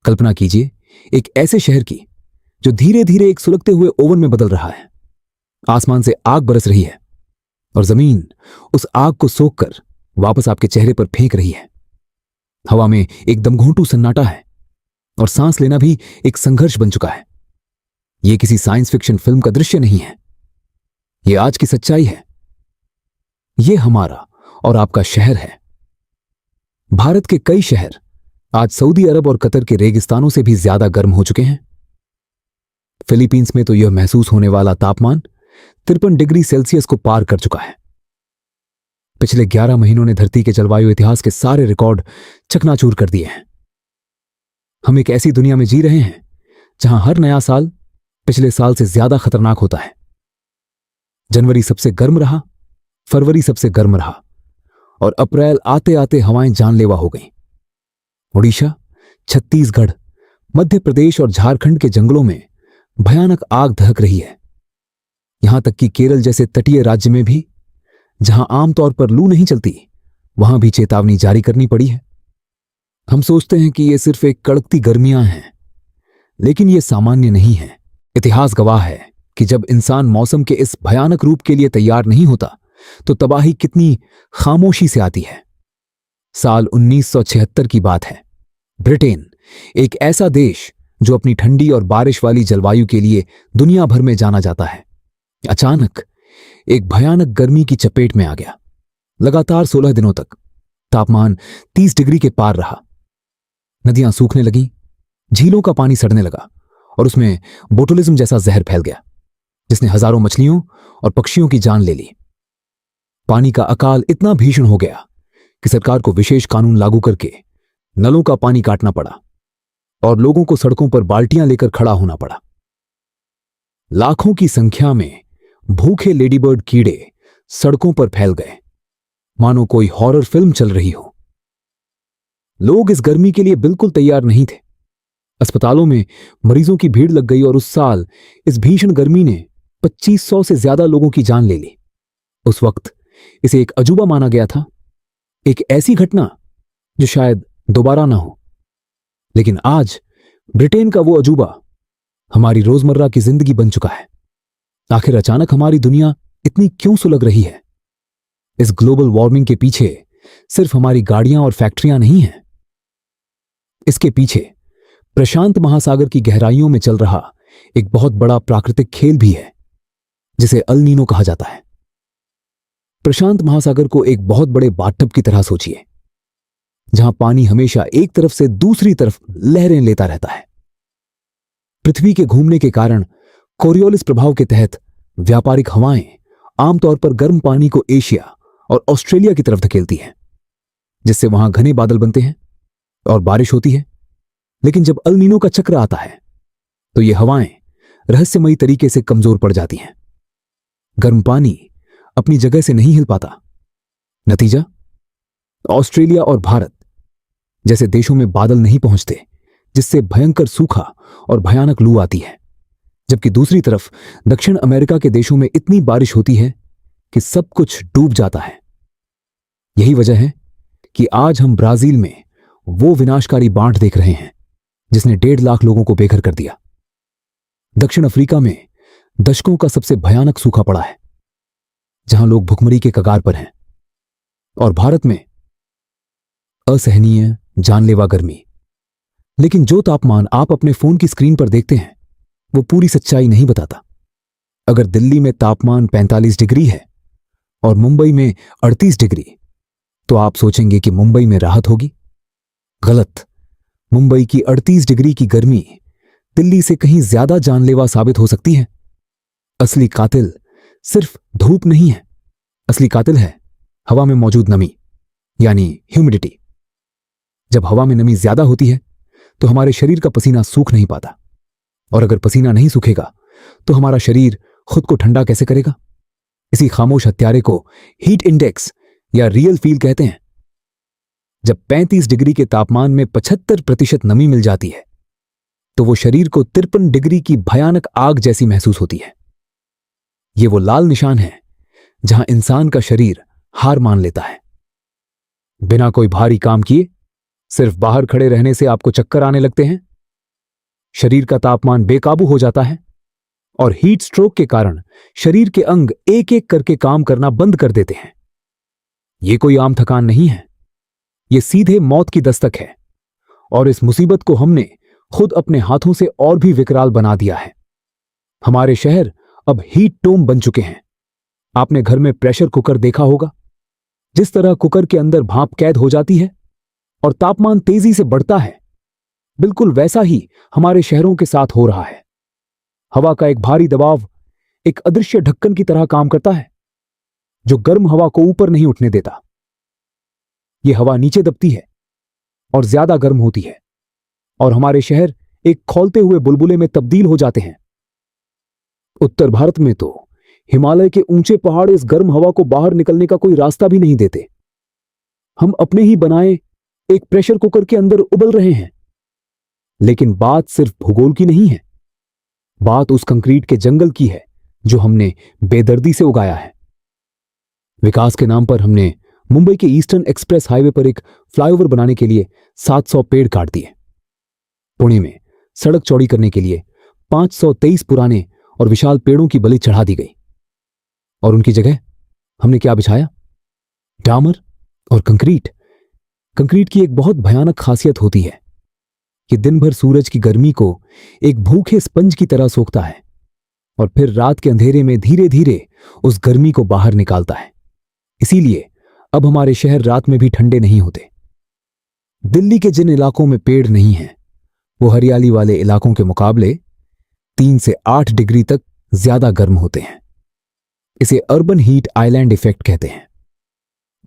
कल्पना कीजिए एक ऐसे शहर की जो धीरे धीरे एक सुलगते हुए ओवन में बदल रहा है। आसमान से आग बरस रही है और जमीन उस आग को सोखकर वापस आपके चेहरे पर फेंक रही है। हवा में एक दमघोंटू सन्नाटा है और सांस लेना भी एक संघर्ष बन चुका है। यह किसी साइंस फिक्शन फिल्म का दृश्य नहीं है, यह आज की सच्चाई है। यह हमारा और आपका शहर है। भारत के कई शहर आज सऊदी अरब और कतर के रेगिस्तानों से भी ज्यादा गर्म हो चुके हैं। फिलीपींस में तो यह महसूस होने वाला तापमान 53 डिग्री सेल्सियस को पार कर चुका है। पिछले 11 महीनों ने धरती के जलवायु इतिहास के सारे रिकॉर्ड चकनाचूर कर दिए हैं। हम एक ऐसी दुनिया में जी रहे हैं जहां हर नया साल पिछले साल से ज्यादा खतरनाक होता है। जनवरी सबसे गर्म रहा, फरवरी सबसे गर्म रहा और अप्रैल आते आते हवाएं जानलेवा हो गईं। ओडिशा, छत्तीसगढ़, मध्य प्रदेश और झारखंड के जंगलों में भयानक आग दहक रही है। यहां तक कि केरल जैसे तटीय राज्य में भी, जहां आमतौर पर लू नहीं चलती, वहां भी चेतावनी जारी करनी पड़ी है। हम सोचते हैं कि ये सिर्फ एक कड़कती गर्मियां हैं, लेकिन ये सामान्य नहीं है। इतिहास गवाह है कि जब इंसान मौसम के इस भयानक रूप के लिए तैयार नहीं होता तो तबाही कितनी खामोशी से आती है। साल 1976 की बात है। ब्रिटेन, एक ऐसा देश जो अपनी ठंडी और बारिश वाली जलवायु के लिए दुनिया भर में जाना जाता है, अचानक एक भयानक गर्मी की चपेट में आ गया। लगातार 16 दिनों तक तापमान 30 डिग्री के पार रहा। नदियां सूखने लगीं, झीलों का पानी सड़ने लगा और उसमें बोटुलिज्म जैसा जहर फैल गया, जिसने हजारों मछलियों और पक्षियों की जान ले ली। पानी का अकाल इतना भीषण हो गया कि सरकार को विशेष कानून लागू करके नलों का पानी काटना पड़ा और लोगों को सड़कों पर बाल्टियां लेकर खड़ा होना पड़ा। लाखों की संख्या में भूखे लेडीबर्ड कीड़े सड़कों पर फैल गए, मानो कोई हॉरर फिल्म चल रही हो। लोग इस गर्मी के लिए बिल्कुल तैयार नहीं थे। अस्पतालों में मरीजों की भीड़ लग गई और उस साल इस भीषण गर्मी ने 2500 से ज्यादा लोगों की जान ले ली। उस वक्त इसे एक अजूबा माना गया था, एक ऐसी घटना जो शायद दोबारा ना हो। लेकिन आज ब्रिटेन का वो अजूबा हमारी रोजमर्रा की जिंदगी बन चुका है। आखिर अचानक हमारी दुनिया इतनी क्यों सुलग रही है? इस ग्लोबल वार्मिंग के पीछे सिर्फ हमारी गाड़ियां और फैक्ट्रियां नहीं हैं। इसके पीछे प्रशांत महासागर की गहराइयों में चल रहा एक बहुत बड़ा प्राकृतिक खेल भी है, जिसे अल नीनो कहा जाता है। प्रशांत महासागर को एक बहुत बड़े बाथटब की तरह सोचिए, जहां पानी हमेशा एक तरफ से दूसरी तरफ लहरें लेता रहता है। पृथ्वी के घूमने के कारण कोरियोलिस प्रभाव के तहत व्यापारिक हवाएं आमतौर पर गर्म पानी को एशिया और ऑस्ट्रेलिया की तरफ धकेलती हैं, जिससे वहां घने बादल बनते हैं और बारिश होती है। लेकिन जब अल नीनो का चक्र आता है तो ये हवाएं रहस्यमयी तरीके से कमजोर पड़ जाती हैं। गर्म पानी अपनी जगह से नहीं हिल पाता। नतीजा, ऑस्ट्रेलिया और भारत जैसे देशों में बादल नहीं पहुंचते, जिससे भयंकर सूखा और भयानक लू आती है। जबकि दूसरी तरफ दक्षिण अमेरिका के देशों में इतनी बारिश होती है कि सब कुछ डूब जाता है। यही वजह है कि आज हम ब्राजील में वो विनाशकारी बाढ़ देख रहे हैं जिसने 1.5 लाख लोगों को बेघर कर दिया। दक्षिण अफ्रीका में दशकों का सबसे भयानक सूखा पड़ा है, जहां लोग भुखमरी के कगार पर हैं। और भारत में असहनीय जानलेवा गर्मी। लेकिन जो तापमान आप अपने फोन की स्क्रीन पर देखते हैं वो पूरी सच्चाई नहीं बताता। अगर दिल्ली में तापमान 45 डिग्री है और मुंबई में 38 डिग्री, तो आप सोचेंगे कि मुंबई में राहत होगी। गलत। मुंबई की 38 डिग्री की गर्मी दिल्ली से कहीं ज्यादा जानलेवा साबित हो सकती है। असली कातिल सिर्फ धूप नहीं है, असली कातिल है हवा में मौजूद नमी, यानी ह्यूमिडिटी। जब हवा में नमी ज्यादा होती है तो हमारे शरीर का पसीना सूख नहीं पाता, और अगर पसीना नहीं सूखेगा तो हमारा शरीर खुद को ठंडा कैसे करेगा? इसी खामोश हत्यारे को हीट इंडेक्स या रियल फील कहते हैं। जब 35 डिग्री के तापमान में 75% नमी मिल जाती है तो वो शरीर को 53 डिग्री की भयानक आग जैसी महसूस होती है। ये वो लाल निशान है जहां इंसान का शरीर हार मान लेता है। बिना कोई भारी काम किए सिर्फ बाहर खड़े रहने से आपको चक्कर आने लगते हैं, शरीर का तापमान बेकाबू हो जाता है और हीट स्ट्रोक के कारण शरीर के अंग एक एक करके काम करना बंद कर देते हैं। यह कोई आम थकान नहीं है, यह सीधे मौत की दस्तक है। और इस मुसीबत को हमने खुद अपने हाथों से और भी विकराल बना दिया है। हमारे शहर अब हीट डोम बन चुके हैं। आपने घर में प्रेशर कुकर देखा होगा। जिस तरह कुकर के अंदर भाप कैद हो जाती है और तापमान तेजी से बढ़ता है, बिल्कुल वैसा ही हमारे शहरों के साथ हो रहा है। हवा का एक भारी दबाव एक अदृश्य ढक्कन की तरह काम करता है, जो गर्म हवा को ऊपर नहीं उठने देता। यह हवा नीचे दबती है और ज्यादा गर्म होती है और हमारे शहर एक खौलते हुए बुलबुले में तब्दील हो जाते हैं। उत्तर भारत में तो हिमालय के ऊंचे पहाड़ इस गर्म हवा को बाहर निकलने का कोई रास्ता भी नहीं देते। हम अपने ही बनाए एक प्रेशर कुकर के अंदर उबल रहे हैं। लेकिन बात सिर्फ भूगोल की नहीं है, बात उस कंक्रीट के जंगल की है जो हमने बेदर्दी से उगाया है। विकास के नाम पर हमने मुंबई के ईस्टर्न एक्सप्रेस हाईवे पर एक फ्लाईओवर बनाने के लिए 700 पेड़ काट दिए। पुणे में सड़क चौड़ी करने के लिए 523 पुराने और विशाल पेड़ों की बलि चढ़ा दी गई। और उनकी जगह हमने क्या बिछाया? डामर और कंक्रीट। कंक्रीट की एक बहुत भयानक खासियत होती है कि दिन भर सूरज की गर्मी को एक भूखे स्पंज की तरह सोखता है और फिर रात के अंधेरे में धीरे धीरे उस गर्मी को बाहर निकालता है। इसीलिए अब हमारे शहर रात में भी ठंडे नहीं होते। दिल्ली के जिन इलाकों में पेड़ नहीं हैं, वो हरियाली वाले इलाकों के मुकाबले 3 से 8 डिग्री तक ज्यादा गर्म होते हैं। इसे अर्बन हीट आइलैंड इफेक्ट कहते हैं।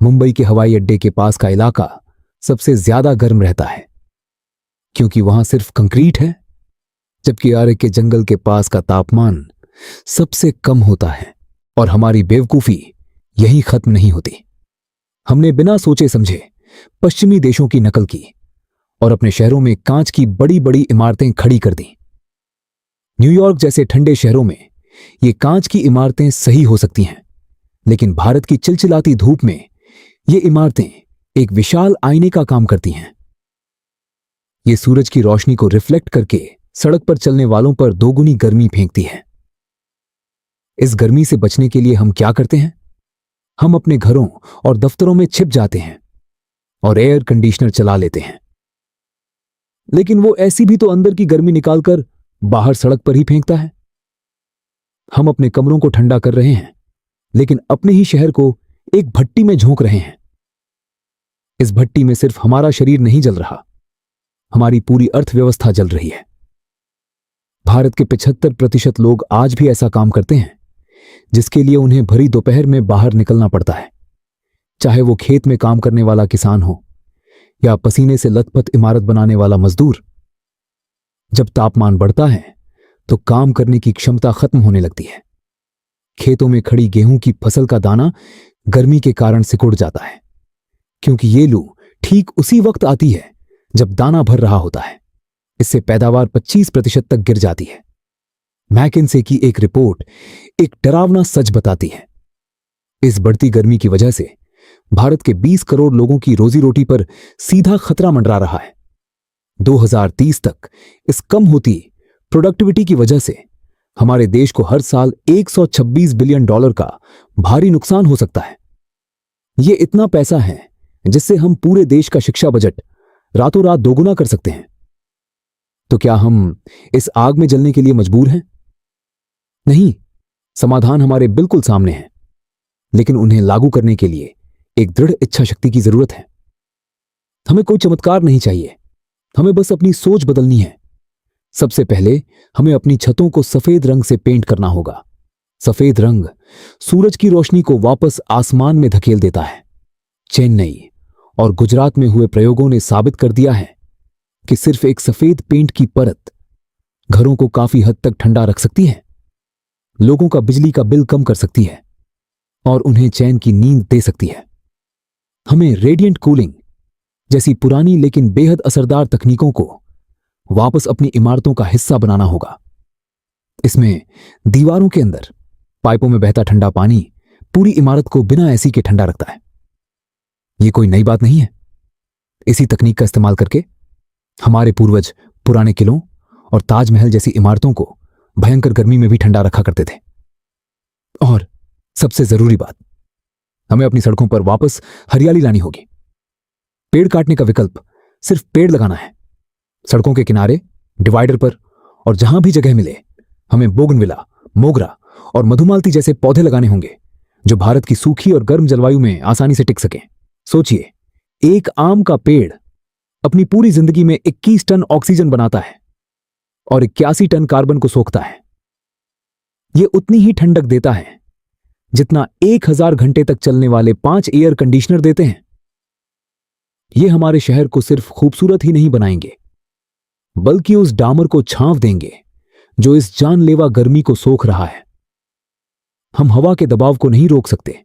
मुंबई के हवाई अड्डे के पास का इलाका सबसे ज्यादा गर्म रहता है क्योंकि वहां सिर्फ कंक्रीट है, जबकि आरे के जंगल के पास का तापमान सबसे कम होता है। और हमारी बेवकूफी यहीं खत्म नहीं होती। हमने बिना सोचे समझे पश्चिमी देशों की नकल की और अपने शहरों में कांच की बड़ी बड़ी इमारतें खड़ी कर दी। न्यूयॉर्क जैसे ठंडे शहरों में ये कांच की इमारतें सही हो सकती हैं, लेकिन भारत की चिलचिलाती धूप में ये इमारतें एक विशाल आईने का काम करती हैं। ये सूरज की रोशनी को रिफ्लेक्ट करके सड़क पर चलने वालों पर दोगुनी गर्मी फेंकती है। इस गर्मी से बचने के लिए हम क्या करते हैं? हम अपने घरों और दफ्तरों में छिप जाते हैं और एयर कंडीशनर चला लेते हैं। लेकिन वो ऐसी भी तो अंदर की गर्मी निकालकर बाहर सड़क पर ही फेंकता है। हम अपने कमरों को ठंडा कर रहे हैं, लेकिन अपने ही शहर को एक भट्टी में झोंक रहे हैं। इस भट्टी में सिर्फ हमारा शरीर नहीं जल रहा, हमारी पूरी अर्थव्यवस्था जल रही है। भारत के 75% लोग आज भी ऐसा काम करते हैं जिसके लिए उन्हें भरी दोपहर में बाहर निकलना पड़ता है, चाहे वो खेत में काम करने वाला किसान हो या पसीने से लथपथ इमारत बनाने वाला मजदूर। जब तापमान बढ़ता है तो काम करने की क्षमता खत्म होने लगती है। खेतों में खड़ी गेहूं की फसल का दाना गर्मी के कारण सिकुड़ जाता है, क्योंकि ये लू ठीक उसी वक्त आती है जब दाना भर रहा होता है। इससे पैदावार 25% तक गिर जाती है। मैकिन्से की एक रिपोर्ट एक डरावना सच बताती है। इस बढ़ती गर्मी की वजह से भारत के 20 करोड़ लोगों की रोजी रोटी पर सीधा खतरा मंडरा रहा है। 2030 तक इस कम होती प्रोडक्टिविटी की वजह से हमारे देश को हर साल $126 बिलियन का भारी नुकसान हो सकता है। यह इतना पैसा है जिससे हम पूरे देश का शिक्षा बजट रातों रात दोगुना कर सकते हैं। तो क्या हम इस आग में जलने के लिए मजबूर हैं? नहीं, समाधान हमारे बिल्कुल सामने है, लेकिन उन्हें लागू करने के लिए एक दृढ़ इच्छा शक्ति की जरूरत है। हमें कोई चमत्कार नहीं चाहिए, हमें बस अपनी सोच बदलनी है। सबसे पहले हमें अपनी छतों को सफेद रंग से पेंट करना होगा। सफेद रंग सूरज की रोशनी को वापस आसमान में धकेल देता है। चेन्नई और गुजरात में हुए प्रयोगों ने साबित कर दिया है कि सिर्फ एक सफेद पेंट की परत घरों को काफी हद तक ठंडा रख सकती है, लोगों का बिजली का बिल कम कर सकती है और उन्हें चैन की नींद दे सकती है। हमें रेडिएंट कूलिंग जैसी पुरानी लेकिन बेहद असरदार तकनीकों को वापस अपनी इमारतों का हिस्सा बनाना होगा। इसमें दीवारों के अंदर पाइपों में बहता ठंडा पानी पूरी इमारत को बिना एसी के ठंडा रखता है। यह कोई नई बात नहीं है। इसी तकनीक का इस्तेमाल करके हमारे पूर्वज पुराने किलों और ताजमहल जैसी इमारतों को भयंकर गर्मी में भी ठंडा रखा करते थे। और सबसे जरूरी बात, हमें अपनी सड़कों पर वापस हरियाली लानी होगी। पेड़ काटने का विकल्प सिर्फ पेड़ लगाना है। सड़कों के किनारे, डिवाइडर पर और जहां भी जगह मिले हमें बोगनविला, मोगरा और मधुमालती जैसे पौधे लगाने होंगे जो भारत की सूखी और गर्म जलवायु में आसानी से टिक सकें। सोचिए, एक आम का पेड़ अपनी पूरी जिंदगी में 21 टन ऑक्सीजन बनाता है और 81 टन कार्बन को सोखता है। यह उतनी ही ठंडक देता है जितना 1000 घंटे तक चलने वाले 5 एयर कंडीशनर देते हैं। यह हमारे शहर को सिर्फ खूबसूरत ही नहीं बनाएंगे, बल्कि उस डामर को छांव देंगे जो इस जानलेवा गर्मी को सोख रहा है। हम हवा के दबाव को नहीं रोक सकते,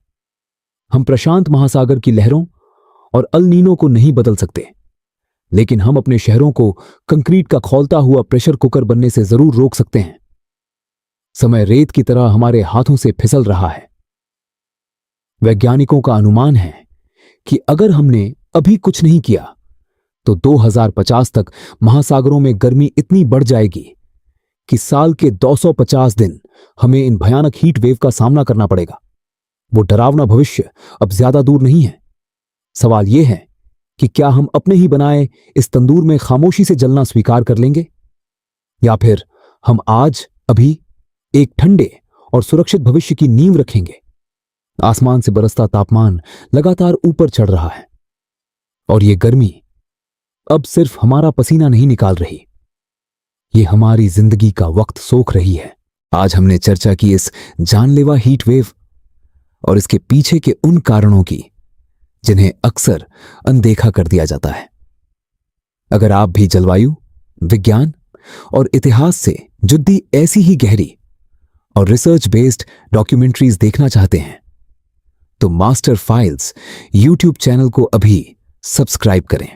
हम प्रशांत महासागर की लहरों और अल नीनो को नहीं बदल सकते, लेकिन हम अपने शहरों को कंक्रीट का खौलता हुआ प्रेशर कुकर बनने से जरूर रोक सकते हैं। समय रेत की तरह हमारे हाथों से फिसल रहा है। वैज्ञानिकों का अनुमान है कि अगर हमने अभी कुछ नहीं किया तो 2050 तक महासागरों में गर्मी इतनी बढ़ जाएगी कि साल के 250 दिन हमें इन भयानक हीट वेव का सामना करना पड़ेगा। वो डरावना भविष्य अब ज्यादा दूर नहीं है। सवाल यह है कि क्या हम अपने ही बनाए इस तंदूर में खामोशी से जलना स्वीकार कर लेंगे, या फिर हम आज अभी एक ठंडे और सुरक्षित भविष्य की नींव रखेंगे। आसमान से बरसता तापमान लगातार ऊपर चढ़ रहा है और ये गर्मी अब सिर्फ हमारा पसीना नहीं निकाल रही, ये हमारी जिंदगी का वक्त सोख रही है। आज हमने चर्चा की इस जानलेवा हीट वेव और इसके पीछे के उन कारणों की जिन्हें अक्सर अनदेखा कर दिया जाता है। अगर आप भी जलवायु, विज्ञान और इतिहास से जुड़ी ऐसी ही गहरी और रिसर्च बेस्ड डॉक्यूमेंट्रीज देखना चाहते हैं तो मास्टर फाइल्स यूट्यूब चैनल को अभी सब्सक्राइब करें।